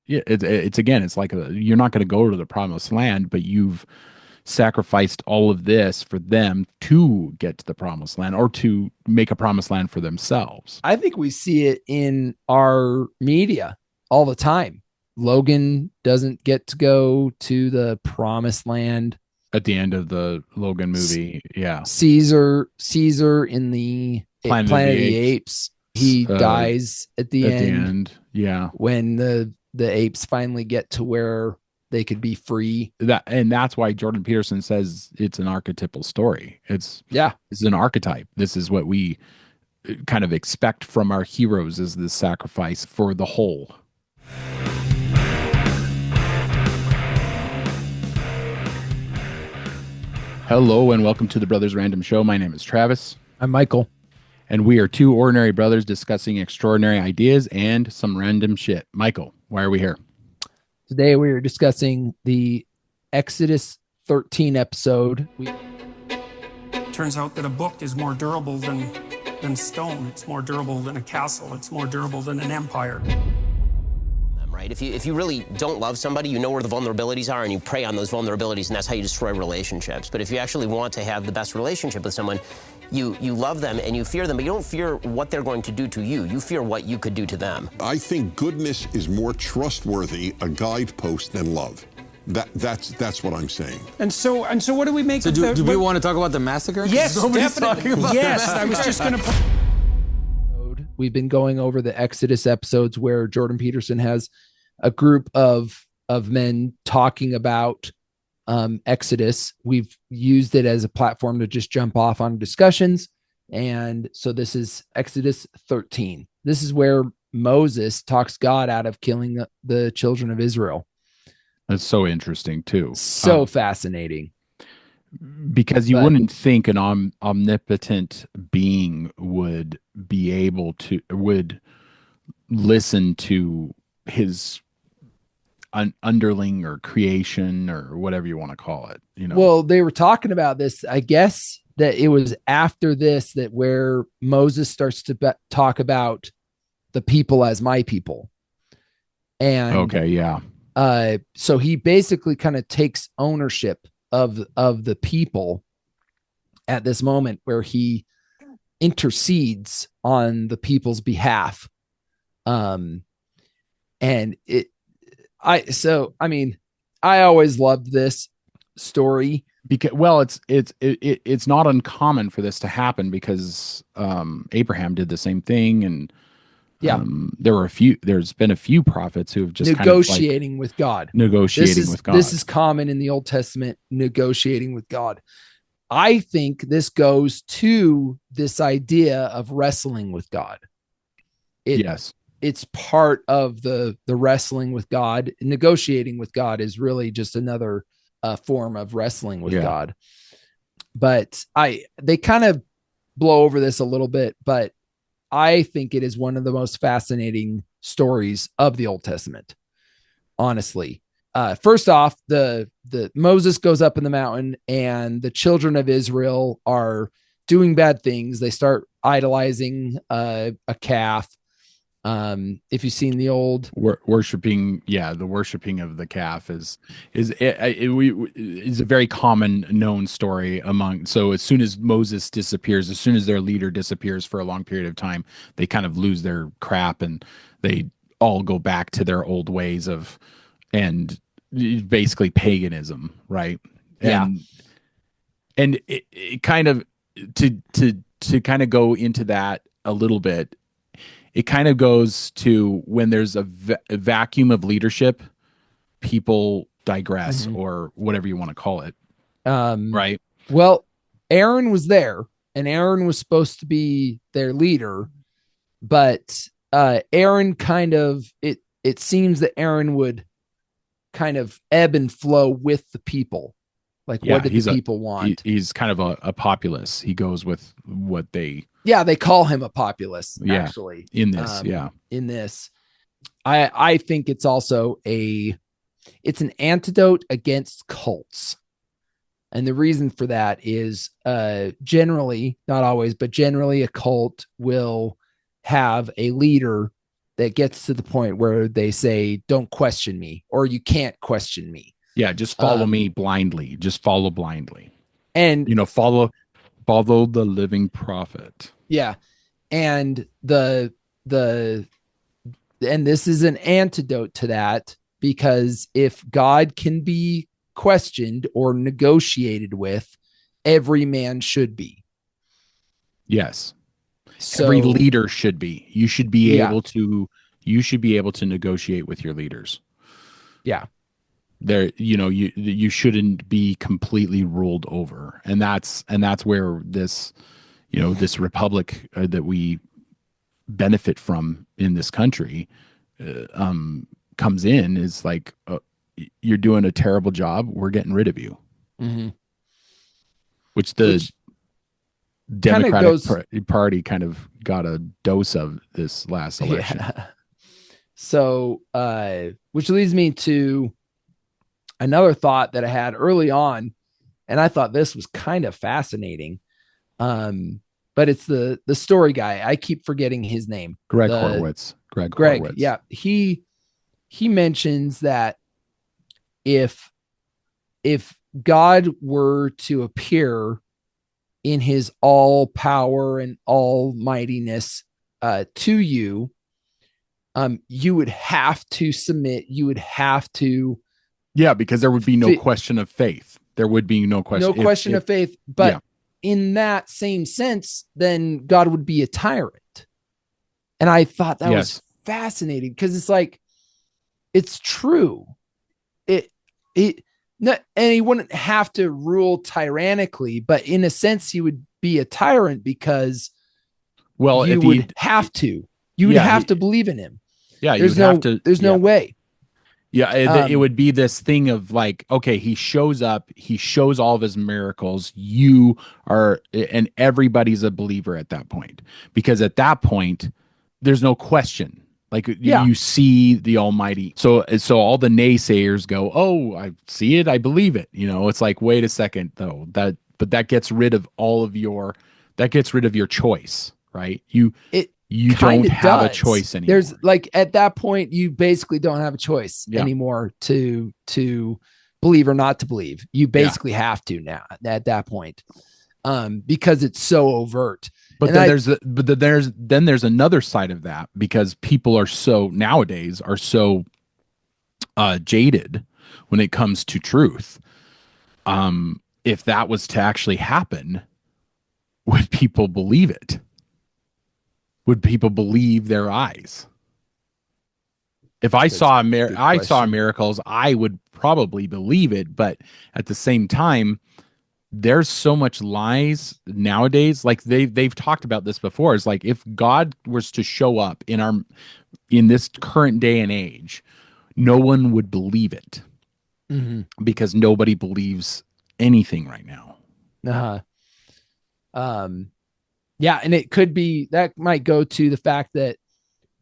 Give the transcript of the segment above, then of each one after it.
Yeah, it's again, it's like you're not going to go to the promised land, but you've sacrificed all of this for them to get to the promised land or to make a promised land for themselves. I think we see it in our media all the time. Logan doesn't get to go to the promised land. At the end of the Logan movie, yeah, Caesar in the Planet of Planet the of the Apes, Apes, he uh, dies at the at the end end, yeah. when the apes finally get to where they could be free. That's why Jordan Peterson says it's an archetypal story. Yeah. It's an archetype. This is what we kind of expect from our heroes, is this sacrifice for the whole. Hello and welcome to the Brothers Random Show. My name is Travis, I'm Michael. and we are two ordinary brothers discussing extraordinary ideas and some random shit. Michael, why are we here? Today we are discussing the Exodus 13 episode. Turns out that a book is more durable than stone. It's more durable than a castle. It's more durable than an empire. Right? If you really don't love somebody, you know where the vulnerabilities are and you prey on those vulnerabilities, and that's how you destroy relationships. But if you actually want to have the best relationship with someone, you love them and you fear them, but you don't fear what they're going to do to you. You fear what you could do to them. I think goodness is more trustworthy a guidepost than love. That's what I'm saying. And so what do we make of do we want to talk about the massacre? Yes, Nobody's definitely. talking about Yes, the I was just going to. We've been going over the Exodus episodes where Jordan Peterson has a group of men talking about Exodus. We've used it as a platform to just jump off on discussions. And so this is Exodus 13. This is where Moses talks God out of killing the children of Israel. That's so interesting too. So fascinating. Because you wouldn't think an omnipotent being would be able to would listen to his underling or creation or whatever you want to call it, you know. Well, they were talking about this, I guess, that it was after this that where Moses starts to talk about the people as my people. And okay, yeah. So he basically kind of takes ownership of the people at this moment where he intercedes on the people's behalf. And I always loved this story because, well, it's not uncommon for this to happen because Abraham did the same thing, and there's been a few prophets who have just negotiating kind of with God. Negotiating with God. This is common in the Old Testament, negotiating with God. I think this goes to this idea of wrestling with God. Yes. It's part of the wrestling with God. Negotiating with God is really just another form of wrestling with God. But they kind of blow over this a little bit, but I think it is one of the most fascinating stories of the Old Testament. Honestly, first off, the Moses goes up in the mountain, and the children of Israel are doing bad things. They start idolizing a calf. If you've seen the old worshiping, the worshiping of the calf is a very common known story among. So as soon as Moses disappears, as soon as their leader disappears for a long period of time, they kind of lose their crap and they all go back to their old ways of, and basically paganism, right? And it kind of to kind of go into that a little bit. It kind of goes to when there's a vacuum of leadership, people digress, or whatever you want to call it. Right. Well, Aaron was there, and Aaron was supposed to be their leader, but Aaron kind of, it seems that Aaron would kind of ebb and flow with the people. Like, what did the people want? He's kind of a populace. He goes with what they... Yeah, they call him a populist, actually. In this, In this. I think it's also it's an antidote against cults. And the reason for that is generally, not always, but generally a cult will have a leader that gets to the point where they say, don't question me, or you can't question me. Yeah, just follow me blindly. Just follow blindly. And follow the living prophet. yeah. And and this is an antidote to that, because if God can be questioned or negotiated with, every man should be. Yes. So Every leader should be. You should be yeah. able to negotiate with your leaders. Yeah. You shouldn't be completely ruled over. And that's where this this republic that we benefit from in this country comes in, is like, you're doing a terrible job, we're getting rid of you. Mm-hmm. Which the Democratic Party kind of got a dose of this last election. Yeah. So which leads me to another thought that I had early on, and I thought this was kind of fascinating. But it's the story guy. I keep forgetting his name. Greg Horowitz. Greg. Yeah. He mentions that if God were to appear in his all power and almightiness to you, you would have to submit. You would have to. Yeah, because there would be no question of faith. There would be no question. No question of faith. But in that same sense, then God would be a tyrant. And I thought that was fascinating, because it's like, it's true. And he wouldn't have to rule tyrannically, but in a sense, he would be a tyrant, because you would have to believe in him. Yeah, there's no way. Yeah, it would be this thing of like, okay, he shows up, he shows all of his miracles, and everybody's a believer at that point, because at that point, there's no question. Like, you see the Almighty. So all the naysayers go, oh, I see it, I believe it. It's like, wait a second though, but that gets rid of your choice, right? You don't have a choice anymore. There's like, at that point, you basically don't have a choice anymore to believe or not to believe. You basically have to now at that point, because it's so overt. But then there's another side of that, because people are nowadays jaded when it comes to truth. If that was to actually happen, would people believe it? Would people believe their eyes? If I saw miracles, I would probably believe it. But at the same time, there's so much lies nowadays. Like they've talked about this before. It's like, if God was to show up in this current day and age, no one would believe it, because nobody believes anything right now. Yeah, and it could be that might go to the fact that,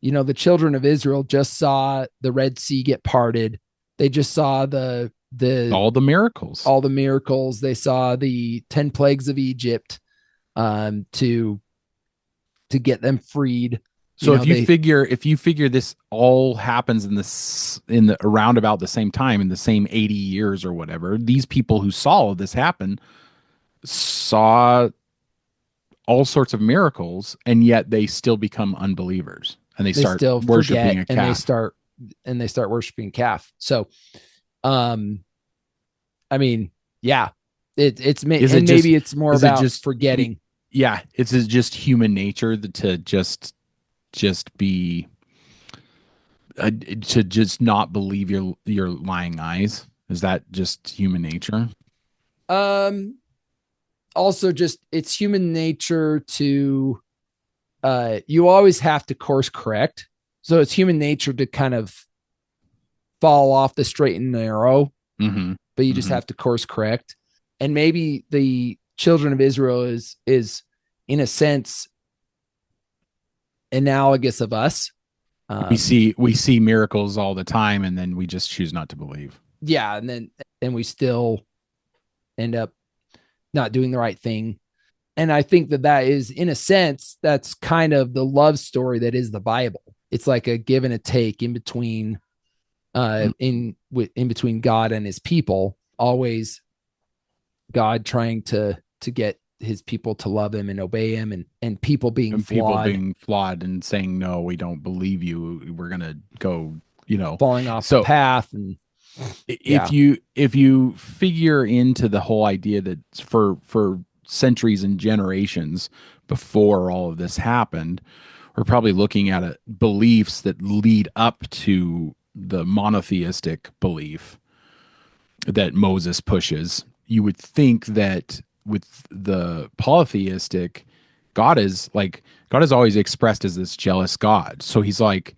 the children of Israel just saw the Red Sea get parted. They just saw all the miracles. They saw the 10 plagues of Egypt, to get them freed. So if you figure this all happens in around about the same time, in the same 80 years or whatever, these people who saw this happen saw all sorts of miracles, and yet they still become unbelievers, and they start worshiping a calf. And they start worshiping a calf. So, I mean, yeah, maybe it's more about just forgetting. Yeah, it's just human nature to just be to just not believe your lying eyes. Is that just human nature? Also, just it's human nature to you always have to course correct. So it's human nature to kind of fall off the straight and narrow, but you just have to course correct. And maybe the children of Israel is in a sense analogous of us. We see miracles all the time, and then we just choose not to believe. Yeah, and then we still end up not doing the right thing. And I think that is, in a sense, that's kind of the love story that is the Bible. it's like a give and a take in between in between God and his people, always God trying to get his people to love him and obey him, and people being and flawed, people being flawed and saying, no, we don't believe you, we're gonna go, falling off the path. And if you figure into the whole idea that for centuries and generations before all of this happened, we're probably looking at beliefs that lead up to the monotheistic belief that Moses pushes. You would think that with the polytheistic, God is always expressed as this jealous God. So he's like,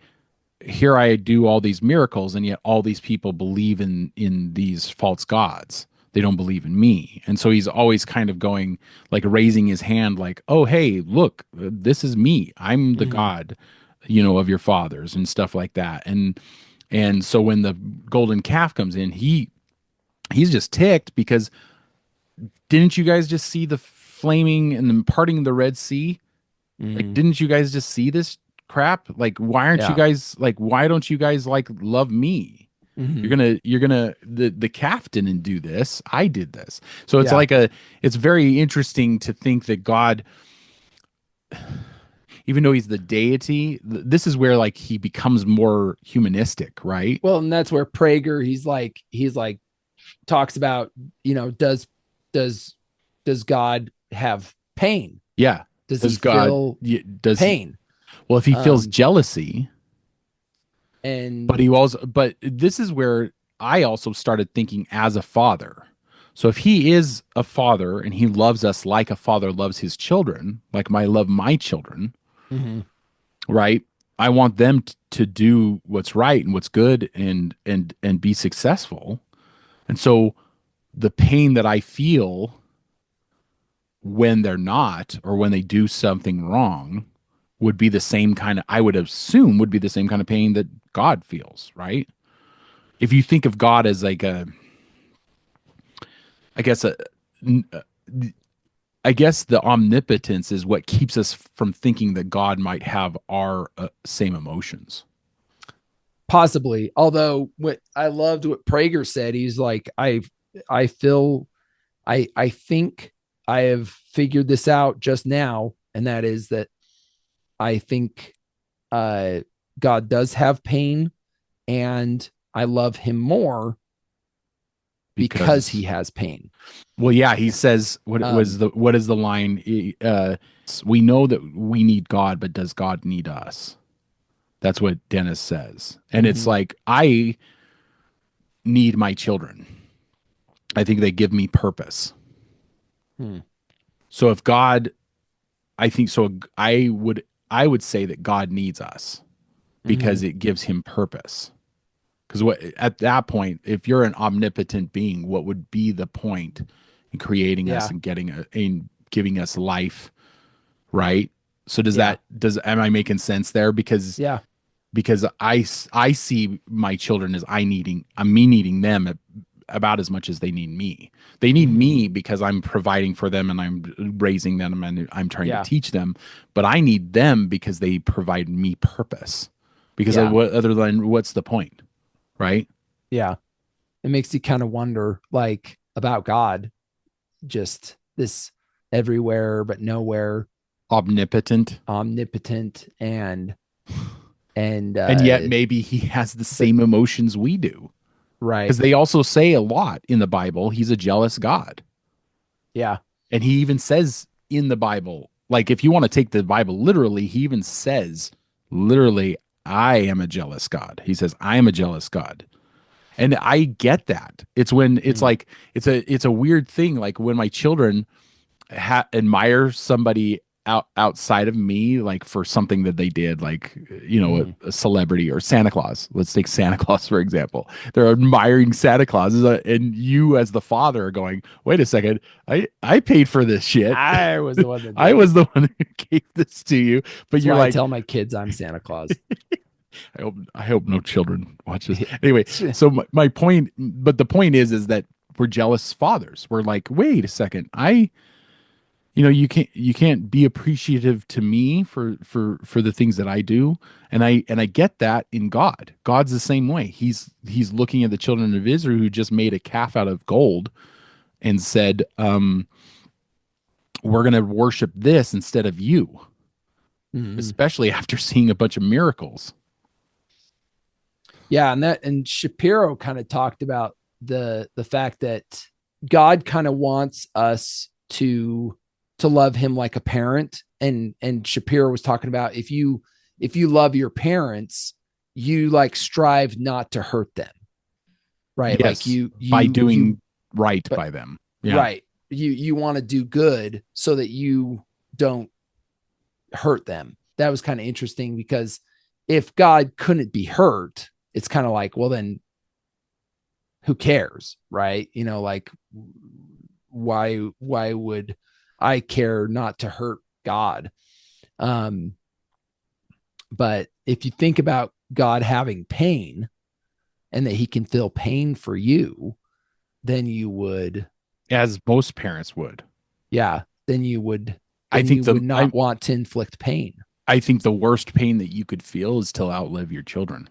here I do all these miracles, and yet all these people believe in these false gods. They don't believe in me. And so he's always kind of going, like, raising his hand, like, oh, hey, look, this is me. I'm the God, of your fathers, and stuff like that. And so when the golden calf comes in, he's just ticked because didn't you guys just see the flaming and the parting of the Red Sea? Like, didn't you guys just see this crap? Like, why aren't you guys like, why don't you guys like love me? You're gonna the calf didn't do this, I did this. So it's it's very interesting to think that God, even though he's the deity, this is where like he becomes more humanistic, right? Well, and that's where Prager, he's like talks about, does God have pain? Yeah. Does he feel pain? Well, if he feels jealousy, but but this is where I also started thinking as a father. So if he is a father and he loves us like a father loves his children, like I love my children, right? I want them to do what's right and what's good and be successful. And so the pain that I feel when they're not, or when they do something wrong, would be the same kind of, I would assume would be the same kind of pain that God feels, right? If you think of God as like I guess the omnipotence is what keeps us from thinking that God might have our same emotions. Possibly. Although what I loved what Prager said, he's like, I think I have figured this out just now. And that is that I think God does have pain, and I love him more because he has pain. Well, yeah, he says, what is the line? We know that we need God, but does God need us? That's what Dennis says. And it's like, I need my children. I think they give me purpose. So if God, I think so, I would say that God needs us because it gives him purpose. Because at that point, if you're an omnipotent being, what would be the point in creating us and giving us life, right? So am I making sense there? Because I see my children as me needing them about as much as they need me. They need me because I'm providing for them and I'm raising them and I'm trying to teach them, but I need them because they provide me purpose. Because other than what's the point? Right? Yeah. It makes you kind of wonder, like, about God, just this everywhere but nowhere, omnipotent, and yet maybe he has the same emotions we do, right? Because they also say a lot in the Bible, he's a jealous God. Yeah. And he even says in the Bible, like, if you want to take the Bible literally, he even says literally, I am a jealous God. He says, I am a jealous God. And I get that. It's when it's like, it's a weird thing. Like when my children admire somebody outside of me, like for something that they did, like, a celebrity or Santa Claus. Let's take Santa Claus, for example. They're admiring Santa Claus. And you as the father are going, wait a second, I paid for this shit. I was the one that I was the one who gave this to you. But that's you're why like, I tell my kids I'm Santa Claus. I hope no children watch this. Anyway, so my point, but the point is that we're jealous fathers. We're like, wait a second, You can't be appreciative to me for the things that I do, and I get that in God. God's the same way. He's looking at the children of Israel who just made a calf out of gold and said, we're going to worship this instead of you, especially after seeing a bunch of miracles. Yeah, and Shapiro kind of talked about the fact that God kind of wants us to love him like a parent, and Shapiro was talking about if you love your parents, you like strive not to hurt them, right? Yes, like you by doing right by them. Yeah. Right. You want to do good so that you don't hurt them. That was kind of interesting, because if God couldn't be hurt, it's kind of like, well, then who cares? Right. Like, why would I care not to hurt God? But if you think about God having pain and that he can feel pain for you, then you would, As most parents would. yeah, then you would, I think would not want to inflict pain. I think the worst pain that you could feel is to outlive your children.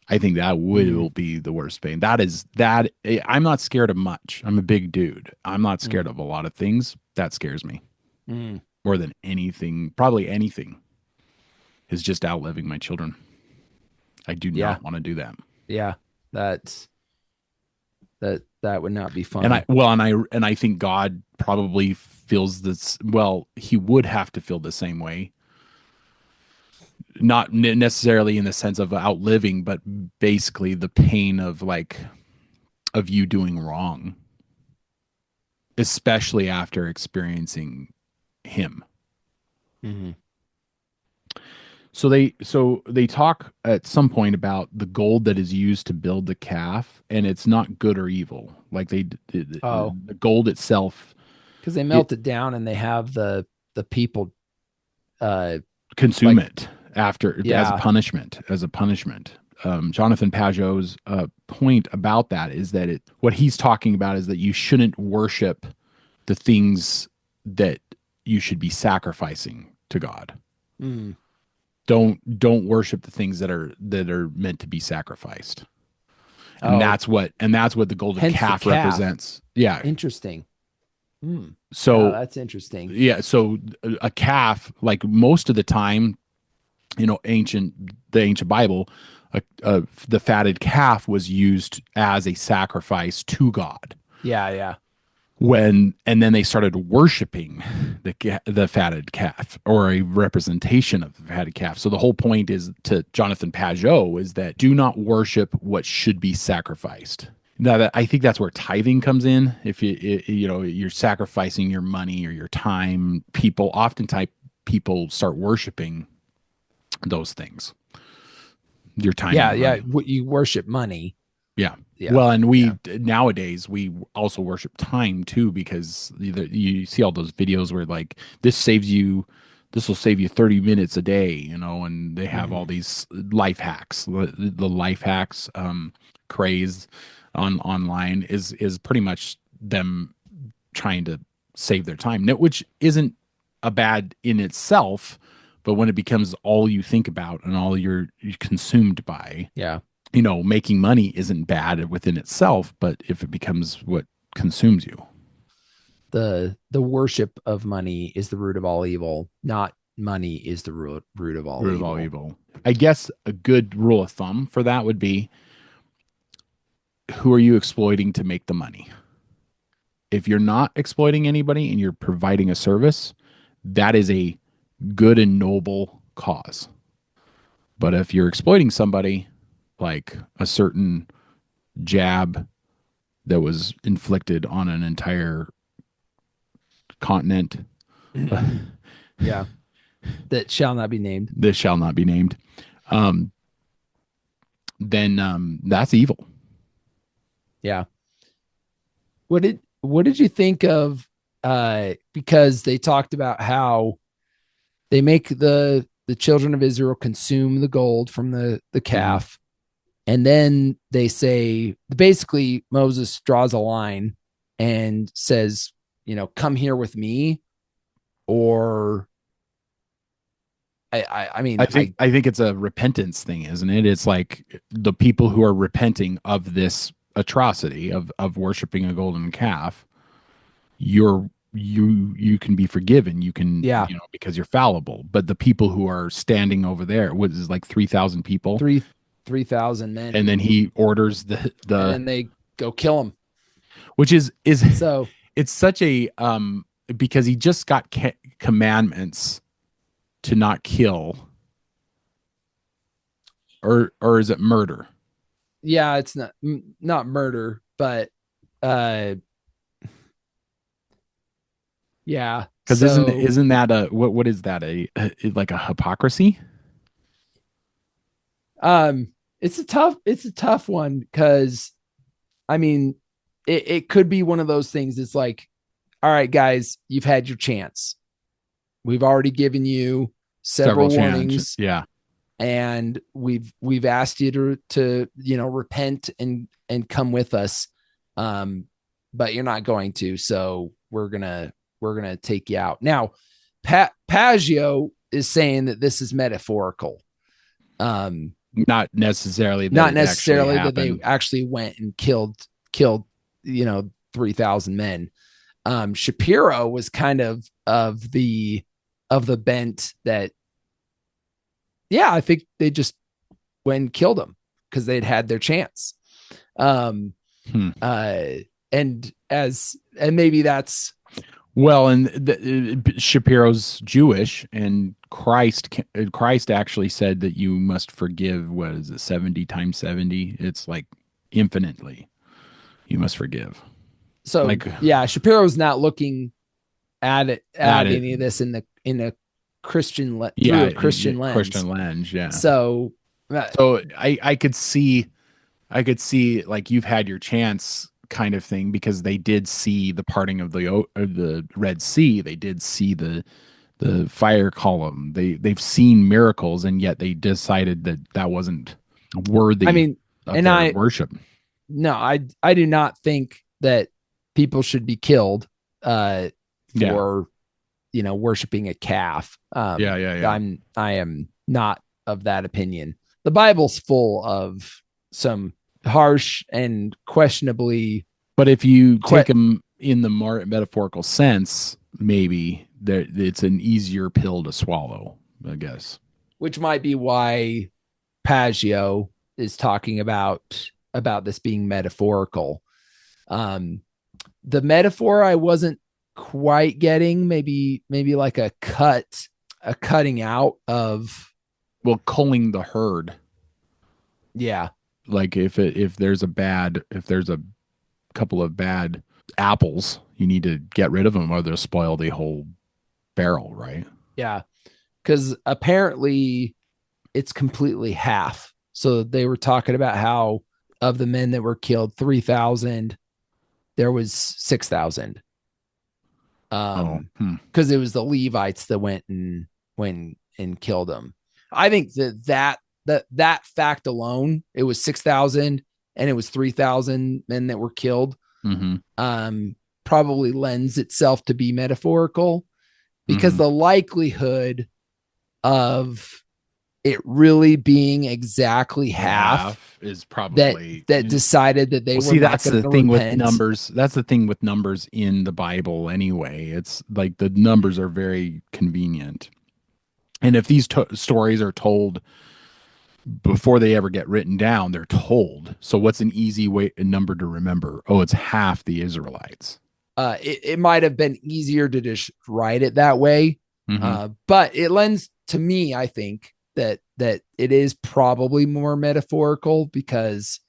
I think that will be the worst pain. I'm not scared of much. I'm a big dude. I'm not scared of a lot of things. That scares me more than anything. Probably anything is just outliving my children. I do not want to do that. Yeah, that would not be fun. And I think God probably feels this. Well, he would have to feel the same way. Not necessarily in the sense of outliving, but basically the pain of you doing wrong, especially after experiencing him. Mm-hmm. So they talk at some point about the gold that is used to build the calf, and it's not good or evil. Like the gold itself, because they melt it down and they have the people consume it after as a punishment. Jonathan Pageau's point about that is that what he's talking about is that you shouldn't worship the things that you should be sacrificing to God. Don't worship the things that are meant to be sacrificed. And that's what the golden calf represents. Yeah. Interesting. So that's interesting. Yeah. So a calf, like most of the time, the ancient Bible, the fatted calf was used as a sacrifice to God. Yeah. And then they started worshiping the fatted calf, or a representation of the fatted calf. So the whole point is, to Jonathan Pageau, is that do not worship what should be sacrificed. Now, I think that's where tithing comes in. If you're sacrificing your money or your time, oftentimes people start worshiping those things. Your time. Yeah. You worship money. Yeah. Well, and nowadays we also worship time too, because you see all those videos where like this will save you 30 minutes a day, and they have all these life hacks. The life hacks craze online is pretty much them trying to save their time, which isn't a bad in itself, but when it becomes all you think about and all you're consumed by, making money isn't bad within itself, but if it becomes what consumes you. The worship of money is the root of all evil, not money is the root of all evil. I guess a good rule of thumb for that would be, who are you exploiting to make the money? If you're not exploiting anybody and you're providing a service, that is a good and noble cause. But if you're exploiting somebody, like a certain jab that was inflicted on an entire continent, that shall not be named. Then that's evil. Yeah. What did you think of? Because they talked about how they make the children of Israel consume the gold from the calf. And then they say, basically, Moses draws a line and says, come here with me, or I mean, I think it's a repentance thing, isn't it? It's like the people who are repenting of this atrocity of worshiping a golden calf, you can be forgiven. You can, yeah, because you're fallible. But the people who are standing over there, what is it, like 3,000 people, 3,000 men, and then he orders and then they go kill him. which is So it's such a because he just got commandments to not kill, or is it murder? yeah, it's not murder, but yeah. Because So isn't that a what is that, like a hypocrisy? it's a tough one, because I mean, it could be one of those things. It's like, all right, guys, you've had your chance. We've already given you several warnings. Yeah. And we've asked you to repent and come with us. But you're not going to, so we're gonna take you out. Now, Paggio is saying that this is metaphorical. Not necessarily that they actually went and killed 3,000 men. Shapiro was kind of the bent that, yeah, I think they just went and killed them because they'd had their chance. And maybe that's, well, and Shapiro's Jewish, and Christ actually said that you must forgive. What is it, 70 times 70? It's like infinitely. You must forgive. So yeah, Shapiro's not looking at any of this in a Christian Christian lens. Yeah. So I could see like you've had your chance kind of thing, because they did see the parting of the Red Sea. They did see the fire column. They've seen miracles, and yet they decided that wasn't worthy. I mean, of their worship. No, I do not think that people should be killed for worshiping a calf. I am not of that opinion. The Bible's full of some harsh and questionably, but if you take them in the more metaphorical sense, maybe it's an easier pill to swallow, I guess. Which might be why Paggio is talking about this being metaphorical. The metaphor I wasn't quite getting, maybe like a cutting out of, well, culling the herd. Yeah. Like if there's a couple of bad apples, you need to get rid of them or they'll spoil the whole barrel, right? Yeah. Because apparently it's completely half. So they were talking about how of the men that were killed, 3,000, there was 6,000. Because it was the Levites that went and killed them. I think that fact alone, it was 6,000 and it was 3,000 men that were killed. Probably lends itself to be metaphorical, because the likelihood of it really being exactly half is probably that decided that they were. See, that's the thing repent. with numbers. That's the thing with numbers in the Bible anyway. It's like the numbers are very convenient. And if these stories are told before they ever get written down, they're told. So what's an easy a number to remember? Oh, it's half the Israelites. It might have been easier to just write it that way. But it lends to me, I think, that it is probably more metaphorical, because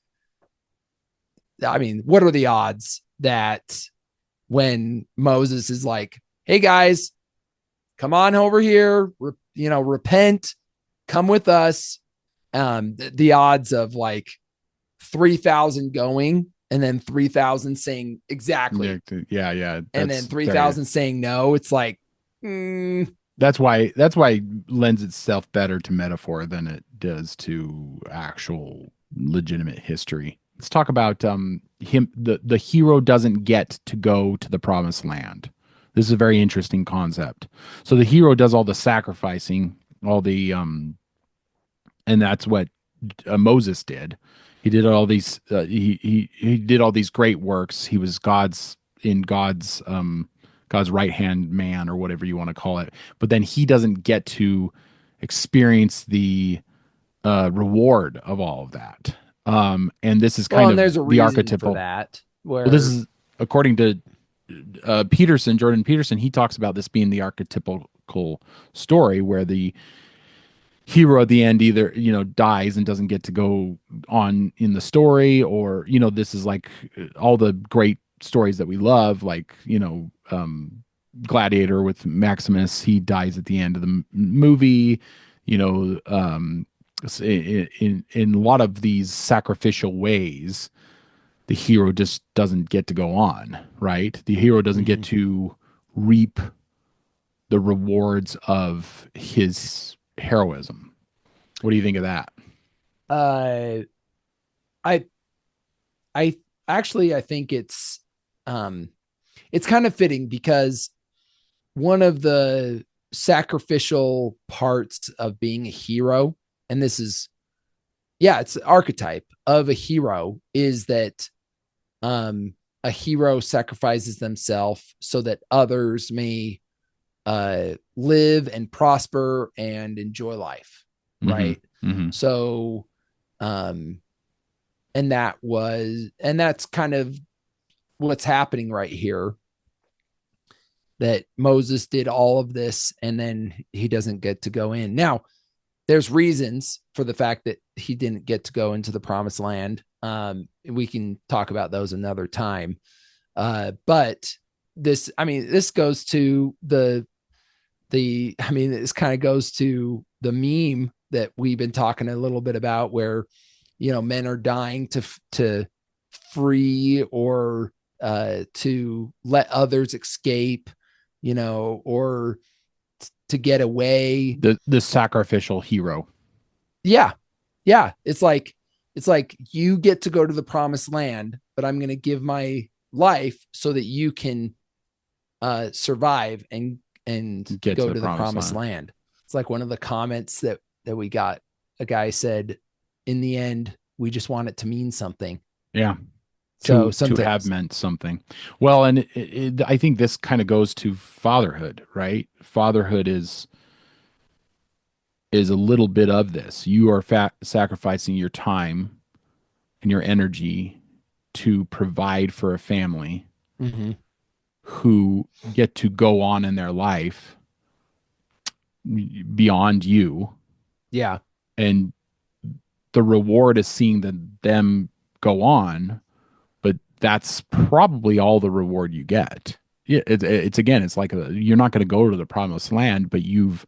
I mean, what are the odds that when Moses is like, hey guys, come on over here, repent, come with us. The odds of like 3,000 going and then 3,000 saying exactly. Yeah. And then 3,000 saying no. It's like, That's why it lends itself better to metaphor than it does to actual legitimate history. let's talk about him. The hero doesn't get to go to the promised land. This is a very interesting concept. So the hero does all the sacrificing, all the and that's what Moses did. He did all these. He did all these great works. He was God's right hand man, or whatever you want to call it. But then he doesn't get to experience the reward of all of that. And this is kind of there's a the reason archetypal for that. Where Well, this is according to Peterson, Jordan Peterson. He talks about this being the archetypical story where the hero at the end either dies and doesn't get to go on in the story, or this is like all the great stories that we love, like Gladiator with Maximus. He dies at the end of the movie. In a lot of these sacrificial ways, the hero just doesn't get to go on, right? The hero doesn't get to reap the rewards of his heroism. What do you think of that? I think it's kind of fitting, because one of the sacrificial parts of being a hero, and this is, it's an archetype of a hero, is that a hero sacrifices themselves so that others may live and prosper and enjoy life. Right. Mm-hmm. So, and that's kind of what's happening right here, that Moses did all of this and then he doesn't get to go in. Now, there's reasons for the fact that he didn't get to go into the promised land. We can talk about those another time. But this goes to this kind of goes to the meme that we've been talking a little bit about, where, men are dying to free or to let others escape, or to get away. The sacrificial hero. Yeah. Yeah. It's like you get to go to the promised land, but I'm going to give my life so that you can survive and get go to the promised land. It's like one of the comments that we got. A guy said, in the end, we just want it to mean something. Yeah. So to have meant something. Well, and I think this kind of goes to fatherhood, right? Fatherhood is a little bit of this. You are sacrificing your time and your energy to provide for a family who get to go on in their life beyond you. Yeah. And the reward is seeing them go on, but that's probably all the reward you get. Yeah, it's like you're not going to go to the promised land, but you've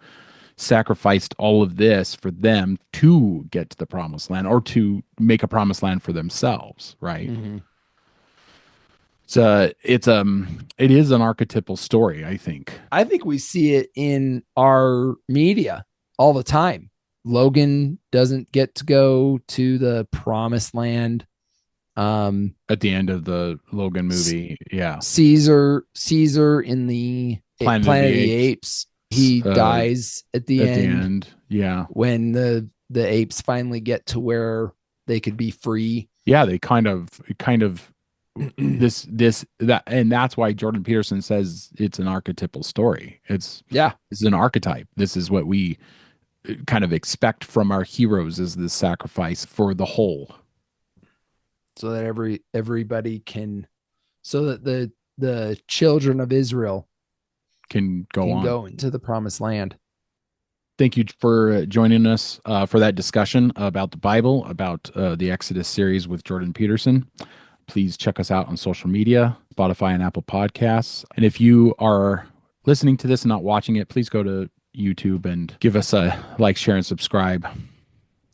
sacrificed all of this for them to get to the promised land, or to make a promised land for themselves, right? It is an archetypal story. I think we see it in our media all the time. Logan doesn't get to go to the promised land. At the end of the Logan movie, Caesar in the Planet of the Apes, he dies at the end. Yeah, when the apes finally get to where they could be free. Yeah, they kind of that, and that's why Jordan Peterson says it's an archetypal story. It's an archetype. This is what we kind of expect from our heroes, is this sacrifice for the whole, so that everybody can, so that the children of Israel can go into the promised land. Thank you for joining us for that discussion about the Bible, about the Exodus series with Jordan Peterson. Please check us out on social media, Spotify and Apple Podcasts. And if you are listening to this and not watching it, please go to YouTube and give us a like, share, and subscribe.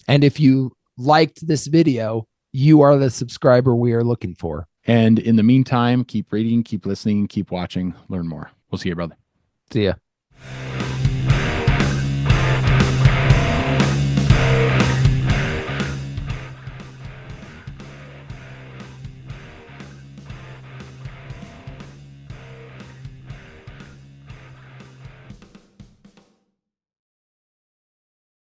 And if you liked this video, you are the subscriber we are looking for. And in the meantime, keep reading, keep listening, keep watching, learn more. We'll see you, brother. See ya.